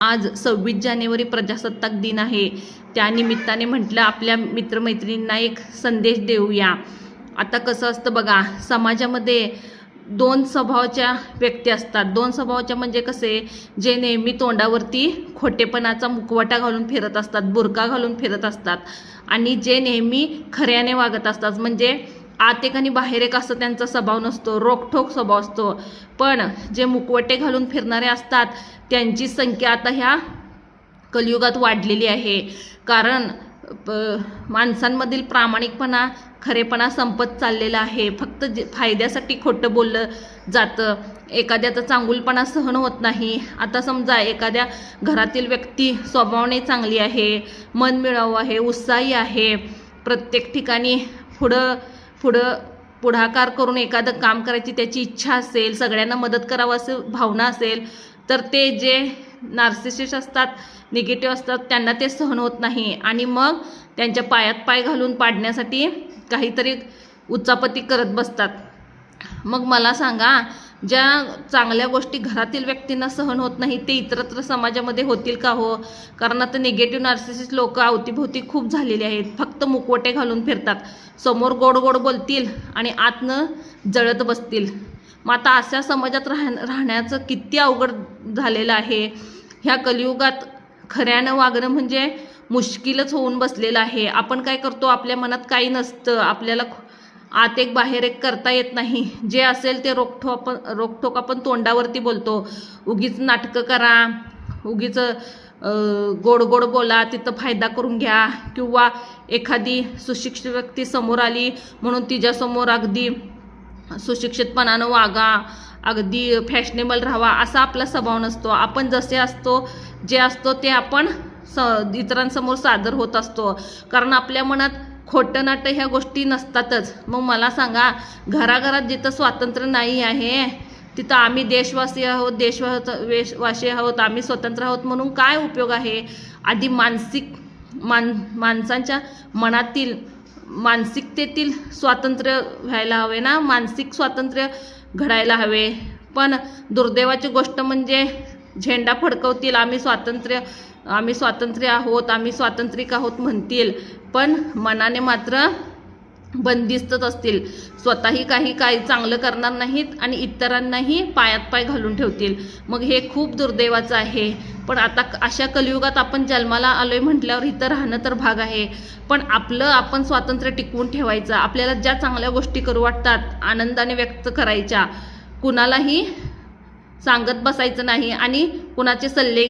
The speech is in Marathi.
आज 26 जानेवारी प्रजासत्ताक दिन आहे. त्यानिमित्ताने म्हटलं आपल्या मित्रमैत्रिणींना एक संदेश देऊया. आता कसं असतं बघा, समाजामध्ये दोन स्वभावाच्या व्यक्ती असतात. दोन स्वभावाच्या म्हणजे कसे, जे नेहमी तोंडावरती खोटेपणाचा मुखवटा घालून फिरत असतात, बुरका घालून फिरत असतात, आणि जे नेहमी खऱ्याने वागत असतात. म्हणजे आत एक आणि बाहेर एक असं त्यांचा स्वभाव नसतो, रोखठोक स्वभाव असतो. पण जे मुखवटे घालून फिरणारे असतात त्यांची संख्या आता ह्या कलियुगात वाढलेली आहे. कारण माणसांमधील प्रामाणिकपणा, खरेपणा संपत चाललेला आहे. फक्त फायद्यासाठी खोटं बोललं जातं. एखाद्याचा चांगुलपणा सहन होत नाही. आता समजा एखाद्या घरातील व्यक्ती स्वभावाने चांगली आहे, मनमिळावू आहे, उत्साही आहे, प्रत्येक ठिकाणी पुढाकार करून एखादं काम करायची त्याची इच्छा असेल, सगळ्यांना मदत करावं असं भावना असेल, तर ते जे नार्सिसिस्ट असतात, निगेटिव्ह असतात, त्यांना ते सहन होत नाही आणि मग त्यांच्या पायात पाय घालून पाडण्यासाठी काहीतरी उचापती करत बसतात. मग मला सांगा, ज्या चांगल्या गोष्टी घरातील व्यक्तींना सहन होत नाही ते इतरत्र समाजामध्ये होतील का हो? कारण आता निगेटिव्ह नार्सिसिस्ट लोक अवतीभोवती खूप झालेले आहेत. फक्त मुखवटे घालून फिरतात. समोर गोड गोड बोलतील आणि आतनं जळत बसतील. मग आता अशा समाजात राहण्याचं किती अवघड झालेलं आहे. ह्या कलियुगात खऱ्यानं वागणं म्हणजे मुश्किलच होऊन बसलेलं आहे. आपण काय करतो, आपल्या मनात काही नसतं, आपल्याला आत एक बाहेर एक करता येत नाही. जे असेल ते रोखठोक आपण तोंडावरती बोलतो. उगीच नाटकं करा, उगीच गोड गोड बोला, तिथं फायदा करून घ्या, किंवा एखादी सुशिक्षित व्यक्ती समोर आली म्हणून तिच्यासमोर अगदी सुशिक्षितपणानं वागा, अगदी फॅशनेबल राहावा, असा आपला स्वभाव नसतो. आपण जसे असतो, जे असतो ते आपण इतरांसमोर सादर होत असतो. कारण आपल्या मनात खोटं नाटं ह्या गोष्टी नसतातच. मग मला सांगा, घराघरात जिथं स्वातंत्र्य नाही आहे तिथं आम्ही देशवासी आहोत, आम्ही स्वतंत्र आहोत म्हणून काय उपयोग आहे? आधी माणसांच्या मनातील, मानसिकतेतील स्वातंत्र्य व्हायला हवे ना, मानसिक स्वातंत्र्य घडायला हवे. पण दुर्दैवाची गोष्ट म्हणजे झेंडा फडकवतील, आम्ही स्वातंत्र्य आहोत, आम्ही स्वातंत्र्यिक आहोत म्हणतील, पण मनाने मात्र बंदिस्तच असतील. स्वतःही काही चांगलं करणार नाहीत आणि इतरांनाही पायात पाय घालून ठेवतील. मग हे खूप दुर्दैवाचं आहे. पण आता अशा कलियुगात आपण जन्माला आलोय म्हटल्यावर इथं राहणं तर भाग आहे. पण आपण स्वातंत्र्य टिकवून ठेवायचं. आपल्याला ज्या चांगल्या गोष्टी करू वाटतात आनंदाने व्यक्त करायच्या, कुणालाही सांगत बसायचं नाही आणि कुणाचे सल्ले